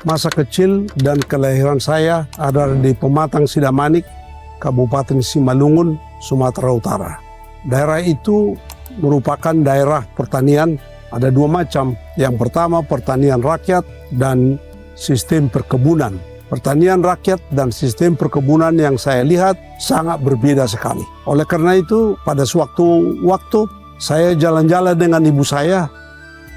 Masa kecil dan kelahiran saya adalah di Pematang Sidamanik, Kabupaten Simalungun, Sumatera Utara. Daerah itu merupakan daerah pertanian, ada dua macam. Yang pertama pertanian rakyat dan sistem perkebunan. Pertanian rakyat dan sistem perkebunan yang saya lihat sangat berbeda sekali. Oleh karena itu, pada suatu waktu saya jalan-jalan dengan ibu saya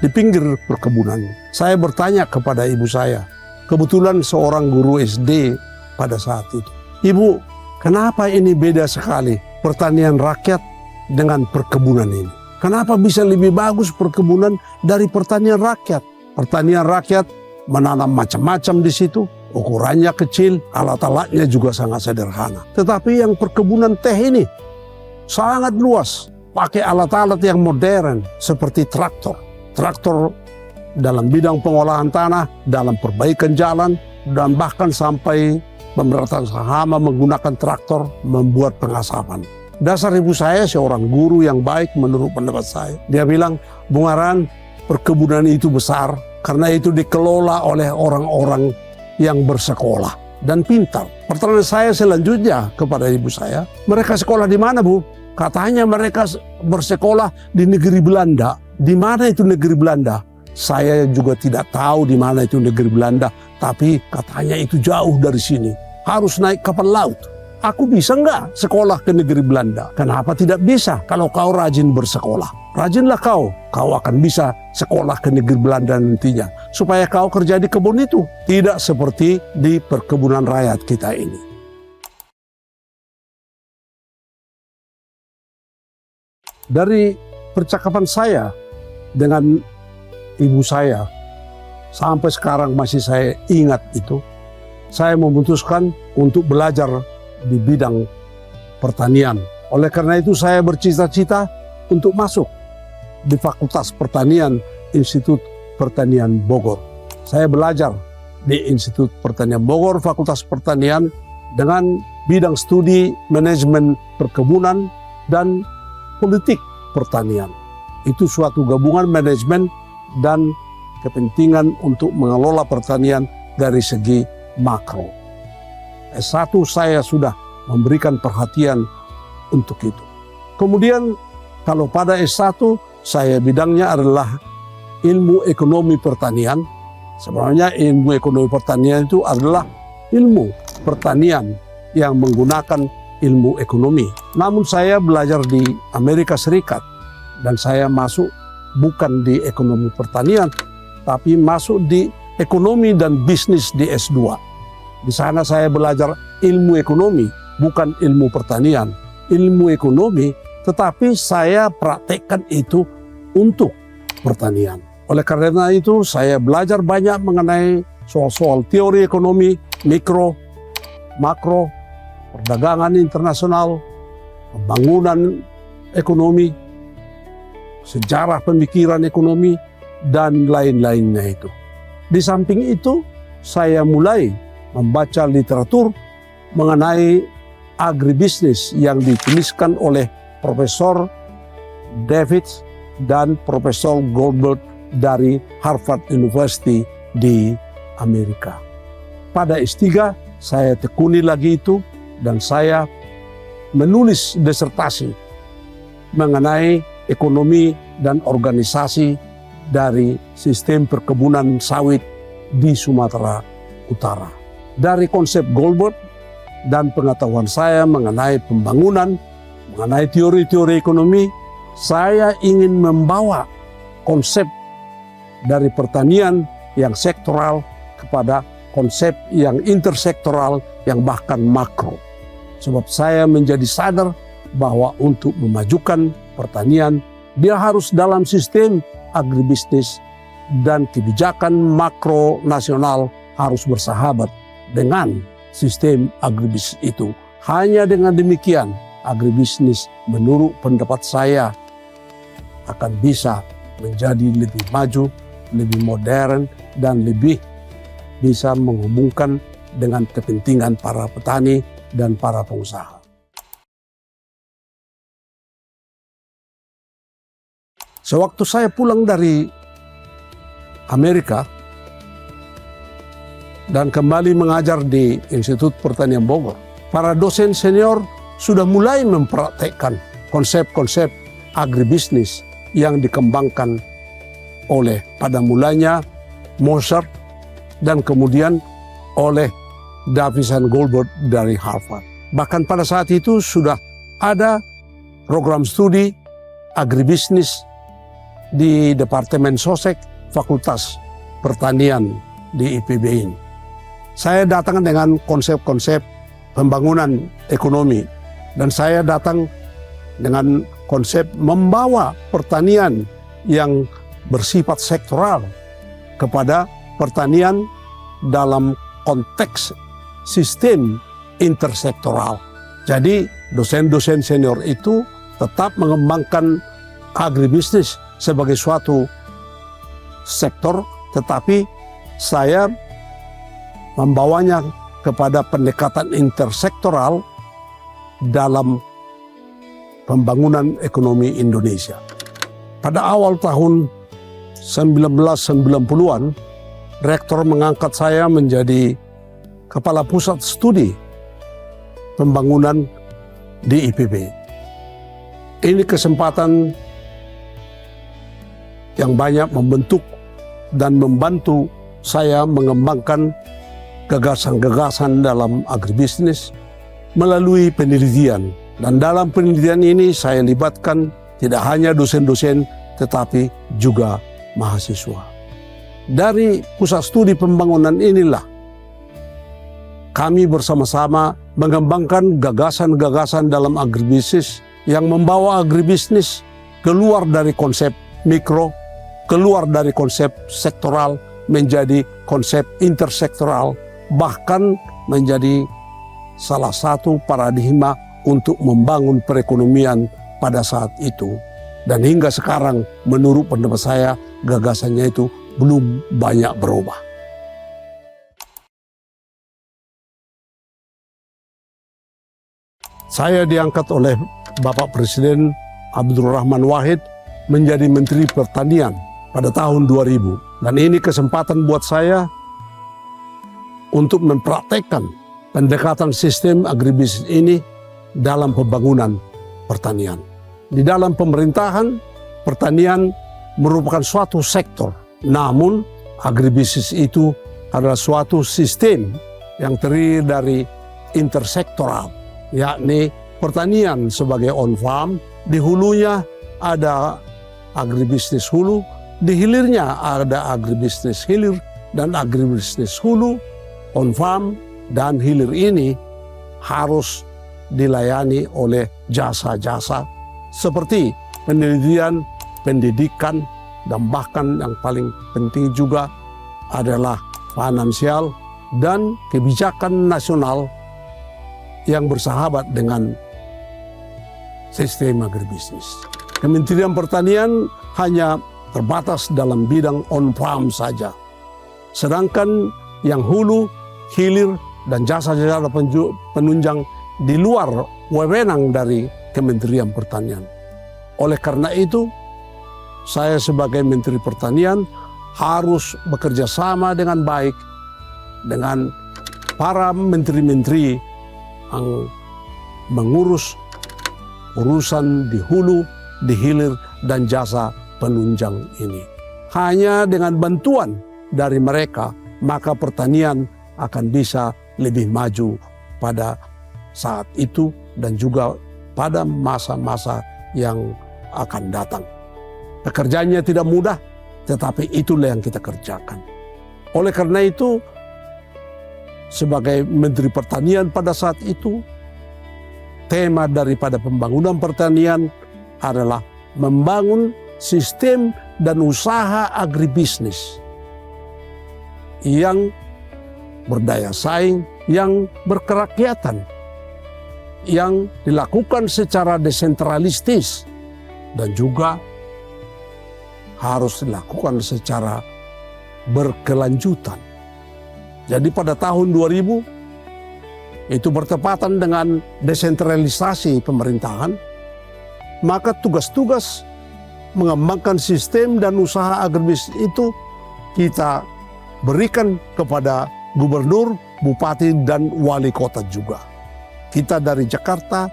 di pinggir perkebunan. Saya bertanya kepada ibu saya, kebetulan seorang guru SD pada saat itu. Ibu, kenapa ini beda sekali pertanian rakyat dengan perkebunan ini? Kenapa bisa lebih bagus perkebunan dari pertanian rakyat? Pertanian rakyat menanam macam-macam di situ, ukurannya kecil, alat-alatnya juga sangat sederhana. Tetapi yang perkebunan teh ini sangat luas, pakai alat-alat yang modern seperti traktor. Traktor dalam bidang pengolahan tanah, dalam perbaikan jalan, dan bahkan sampai pemberantasan hama menggunakan traktor membuat pengasapan. Dasar ibu saya seorang guru yang baik menurut pendapat saya. Dia bilang, Bung Aran, perkebunan itu besar karena itu dikelola oleh orang-orang yang bersekolah dan pintar. Pertanyaan saya selanjutnya kepada ibu saya, mereka sekolah di mana, Bu? Katanya mereka bersekolah di negeri Belanda. Di mana itu negeri Belanda? Saya juga tidak tahu di mana itu negeri Belanda, tapi katanya itu jauh dari sini. Harus naik kapal laut. Aku bisa nggak sekolah ke negeri Belanda? Kenapa tidak bisa? Kalau kau rajin bersekolah, rajinlah kau akan bisa sekolah ke negeri Belanda nantinya. Supaya kau kerja di kebun itu. Tidak seperti di perkebunan rakyat kita ini. Dari percakapan saya dengan ibu saya, sampai sekarang masih saya ingat itu, saya memutuskan untuk belajar di bidang pertanian. Oleh karena itu saya bercita-cita untuk masuk di Fakultas Pertanian Institut Pertanian Bogor. Saya belajar di Institut Pertanian Bogor, Fakultas Pertanian dengan bidang studi manajemen perkebunan dan politik pertanian. Itu suatu gabungan manajemen dan kepentingan untuk mengelola pertanian dari segi makro. S1 saya sudah memberikan perhatian untuk itu. Kemudian kalau pada S1 saya bidangnya adalah ilmu ekonomi pertanian. Sebenarnya ilmu ekonomi pertanian itu adalah ilmu pertanian yang menggunakan ilmu ekonomi. Namun saya belajar di Amerika Serikat dan saya masuk bukan di ekonomi pertanian, tapi masuk di ekonomi dan bisnis di S2. Di sana saya belajar ilmu ekonomi, bukan ilmu pertanian. Ilmu ekonomi, tetapi saya praktekkan itu untuk pertanian. Oleh karena itu, saya belajar banyak mengenai soal-soal teori ekonomi, mikro, makro, perdagangan internasional, pembangunan ekonomi, sejarah pemikiran ekonomi, dan lain-lainnya itu. Di samping itu, saya mulai membaca literatur mengenai agribisnis yang dituliskan oleh Profesor David dan Profesor Goldberg dari Harvard University di Amerika. Pada S3, saya tekuni lagi itu dan saya menulis disertasi mengenai ekonomi dan organisasi dari sistem perkebunan sawit di Sumatera Utara. Dari konsep Goldberg dan pengetahuan saya mengenai pembangunan, mengenai teori-teori ekonomi, saya ingin membawa konsep dari pertanian yang sektoral kepada konsep yang intersektoral yang bahkan makro. Sebab saya menjadi sadar bahwa untuk memajukan pertanian, dia harus dalam sistem agribisnis dan kebijakan makro nasional harus bersahabat dengan sistem agribisnis itu. Hanya dengan demikian, agribisnis menurut pendapat saya akan bisa menjadi lebih maju, lebih modern, dan lebih bisa menghubungkan dengan kepentingan para petani dan para pengusaha. Sewaktu saya pulang dari Amerika, dan kembali mengajar di Institut Pertanian Bogor. Para dosen senior sudah mulai mempraktekkan konsep-konsep agribisnis yang dikembangkan oleh pada mulanya Mozart dan kemudian oleh Davison Goldberg dari Harvard. Bahkan pada saat itu sudah ada program studi agribisnis di Departemen Sosek Fakultas Pertanian di IPB ini. Saya datang dengan konsep-konsep pembangunan ekonomi dan saya datang dengan konsep membawa pertanian yang bersifat sektoral kepada pertanian dalam konteks sistem intersektoral. Jadi dosen-dosen senior itu tetap mengembangkan agribisnis sebagai suatu sektor, tetapi saya membawanya kepada pendekatan intersektoral dalam pembangunan ekonomi Indonesia. Pada awal tahun 1990-an, rektor mengangkat saya menjadi kepala pusat studi pembangunan di IPB. Ini kesempatan yang banyak membentuk dan membantu saya mengembangkan gagasan-gagasan dalam agribisnis melalui penelitian. Dan dalam penelitian ini saya libatkan tidak hanya dosen-dosen tetapi juga mahasiswa. Dari pusat studi pembangunan inilah kami bersama-sama mengembangkan gagasan-gagasan dalam agribisnis yang membawa agribisnis keluar dari konsep mikro, keluar dari konsep sektoral menjadi konsep intersektoral, bahkan menjadi salah satu paradigma untuk membangun perekonomian pada saat itu. Dan hingga sekarang menurut pendapat saya gagasannya itu belum banyak berubah. Saya diangkat oleh Bapak Presiden Abdurrahman Wahid menjadi Menteri Pertanian pada tahun 2000. Dan ini kesempatan buat saya untuk mempraktekkan pendekatan sistem agribisnis ini dalam pembangunan pertanian. Di dalam pemerintahan, pertanian merupakan suatu sektor. Namun, agribisnis itu adalah suatu sistem yang terdiri dari intersektoral, yakni pertanian sebagai on-farm, di hulunya ada agribisnis hulu, di hilirnya ada agribisnis hilir, dan agribisnis hulu, on-farm, dan hilir ini harus dilayani oleh jasa-jasa seperti penelitian, pendidikan, dan bahkan yang paling penting juga adalah finansial dan kebijakan nasional yang bersahabat dengan sistem agribisnis. Kementerian Pertanian hanya terbatas dalam bidang on-farm saja. Sedangkan yang hulu, hilir, dan jasa-jasa penunjang di luar wewenang dari Kementerian Pertanian. Oleh karena itu, saya sebagai Menteri Pertanian harus bekerja sama dengan baik dengan para menteri-menteri yang mengurus urusan di hulu, di hilir, dan jasa penunjang ini. Hanya dengan bantuan dari mereka, maka pertanian akan bisa lebih maju pada saat itu dan juga pada masa-masa yang akan datang. Pekerjaannya tidak mudah, tetapi itulah yang kita kerjakan. Oleh karena itu, sebagai Menteri Pertanian pada saat itu, tema daripada pembangunan pertanian adalah membangun sistem dan usaha agribisnis yang berdaya saing, yang berkerakyatan, yang dilakukan secara desentralistis dan juga harus dilakukan secara berkelanjutan. Jadi pada tahun 2000 itu bertepatan dengan desentralisasi pemerintahan, maka tugas-tugas mengembangkan sistem dan usaha agribisnis itu kita berikan kepada gubernur, bupati, dan wali kota juga. Kita dari Jakarta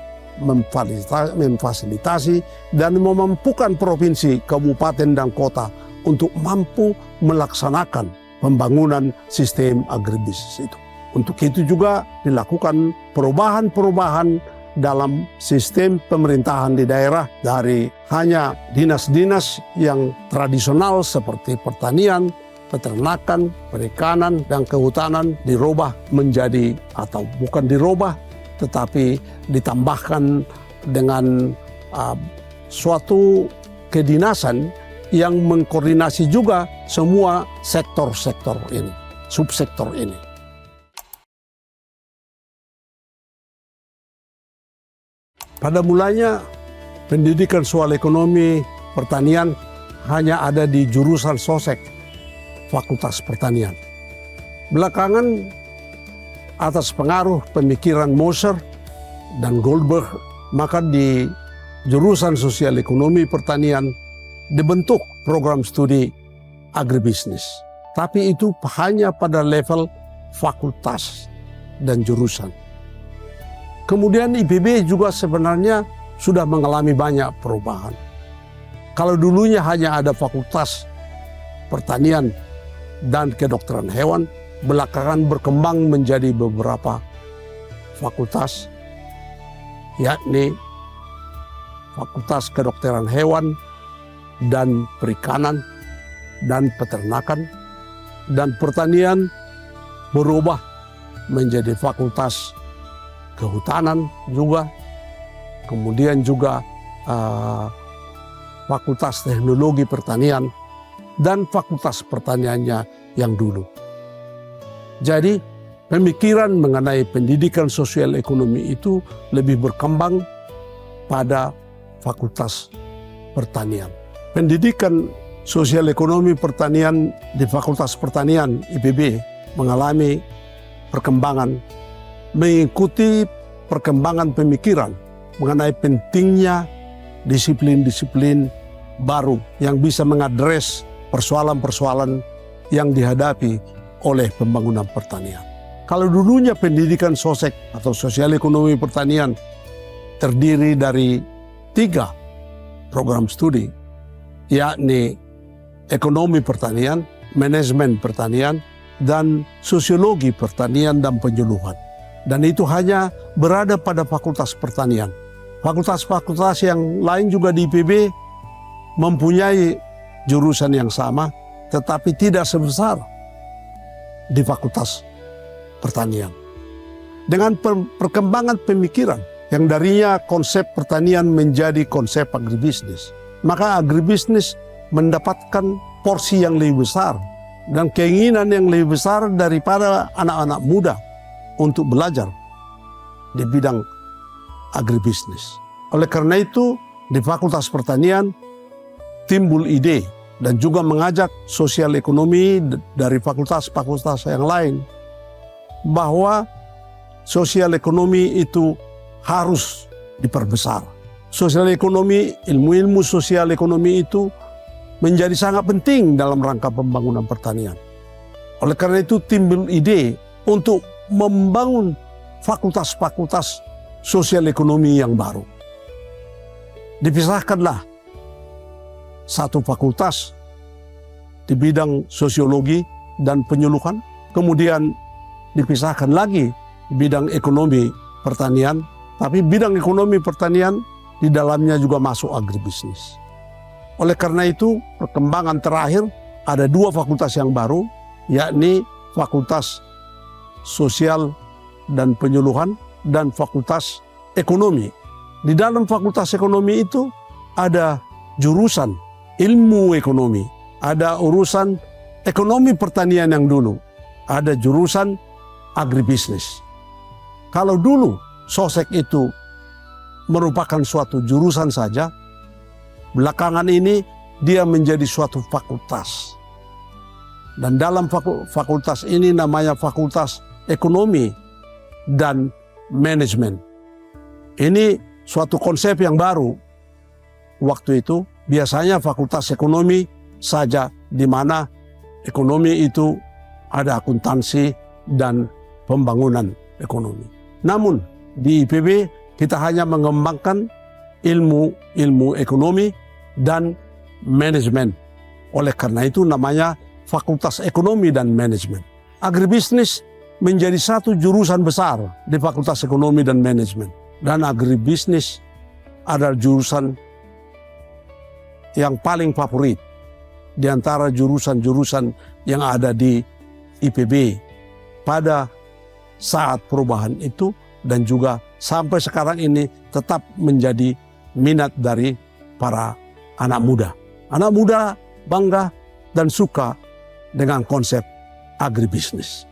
memfasilitasi dan memampukan provinsi, kabupaten, dan kota untuk mampu melaksanakan pembangunan sistem agribisnis itu. Untuk itu juga dilakukan perubahan-perubahan dalam sistem pemerintahan di daerah, dari hanya dinas-dinas yang tradisional seperti pertanian, peternakan, perikanan, dan kehutanan dirubah menjadi, atau bukan dirubah, tetapi ditambahkan dengan suatu kedinasan yang mengkoordinasi juga semua sektor-sektor ini, subsektor ini. Pada mulanya, pendidikan soal ekonomi pertanian hanya ada di jurusan Sosek, Fakultas Pertanian. Belakangan, atas pengaruh pemikiran Moser dan Goldberg, maka di jurusan Sosial Ekonomi Pertanian dibentuk program studi agribisnis. Tapi itu hanya pada level fakultas dan jurusan. Kemudian IPB juga sebenarnya sudah mengalami banyak perubahan. Kalau dulunya hanya ada fakultas pertanian dan kedokteran hewan, belakangan berkembang menjadi beberapa fakultas, yakni Fakultas Kedokteran Hewan dan Perikanan dan Peternakan, dan pertanian berubah menjadi Fakultas Kehutanan juga, kemudian juga Fakultas Teknologi Pertanian dan Fakultas Pertaniannya yang dulu. Jadi pemikiran mengenai pendidikan sosial ekonomi itu lebih berkembang pada Fakultas Pertanian. Pendidikan sosial ekonomi pertanian di Fakultas Pertanian IPB mengalami perkembangan mengikuti perkembangan pemikiran mengenai pentingnya disiplin-disiplin baru yang bisa mengadres persoalan-persoalan yang dihadapi oleh pembangunan pertanian. Kalau dulunya pendidikan Sosek atau Sosial Ekonomi Pertanian terdiri dari 3 program studi, yakni Ekonomi Pertanian, Manajemen Pertanian, dan Sosiologi Pertanian dan Penyuluhan. Dan itu hanya berada pada Fakultas Pertanian. Fakultas-fakultas yang lain juga di IPB mempunyai jurusan yang sama, tetapi tidak sebesar di Fakultas Pertanian. Dengan perkembangan pemikiran yang darinya konsep pertanian menjadi konsep agribisnis, maka agribisnis mendapatkan porsi yang lebih besar dan keinginan yang lebih besar daripada anak-anak muda untuk belajar di bidang agribisnis. Oleh karena itu, di Fakultas Pertanian timbul ide dan juga mengajak sosial ekonomi dari fakultas-fakultas yang lain bahwa sosial ekonomi itu harus diperbesar. Sosial ekonomi, ilmu-ilmu sosial ekonomi itu menjadi sangat penting dalam rangka pembangunan pertanian. Oleh karena itu timbul ide untuk membangun fakultas-fakultas sosial ekonomi yang baru. Dipisahkanlah satu fakultas di bidang sosiologi dan penyuluhan, kemudian dipisahkan lagi di bidang ekonomi pertanian, tapi bidang ekonomi pertanian di dalamnya juga masuk agribisnis. Oleh karena itu, perkembangan terakhir ada 2 fakultas yang baru, yakni Fakultas Sosial dan Penyuluhan dan Fakultas Ekonomi. Di dalam Fakultas Ekonomi itu ada jurusan ilmu ekonomi, ada urusan ekonomi pertanian yang dulu, ada jurusan agribisnis. Kalau dulu Sosek itu merupakan suatu jurusan saja, belakangan ini dia menjadi suatu fakultas. Dan dalam fakultas ini namanya Fakultas Ekonomi dan Manajemen. Ini suatu konsep yang baru. Waktu itu biasanya Fakultas Ekonomi saja, di mana ekonomi itu ada akuntansi, dan pembangunan ekonomi. Namun di IPB kita hanya mengembangkan ilmu ekonomi dan manajemen. Oleh karena itu namanya Fakultas Ekonomi dan Manajemen. Agribisnis menjadi satu jurusan besar di Fakultas Ekonomi dan Manajemen. Dan agribisnis adalah jurusan yang paling favorit di antara jurusan-jurusan yang ada di IPB pada saat perubahan itu, dan juga sampai sekarang ini tetap menjadi minat dari para anak muda. Anak muda bangga dan suka dengan konsep agribisnis.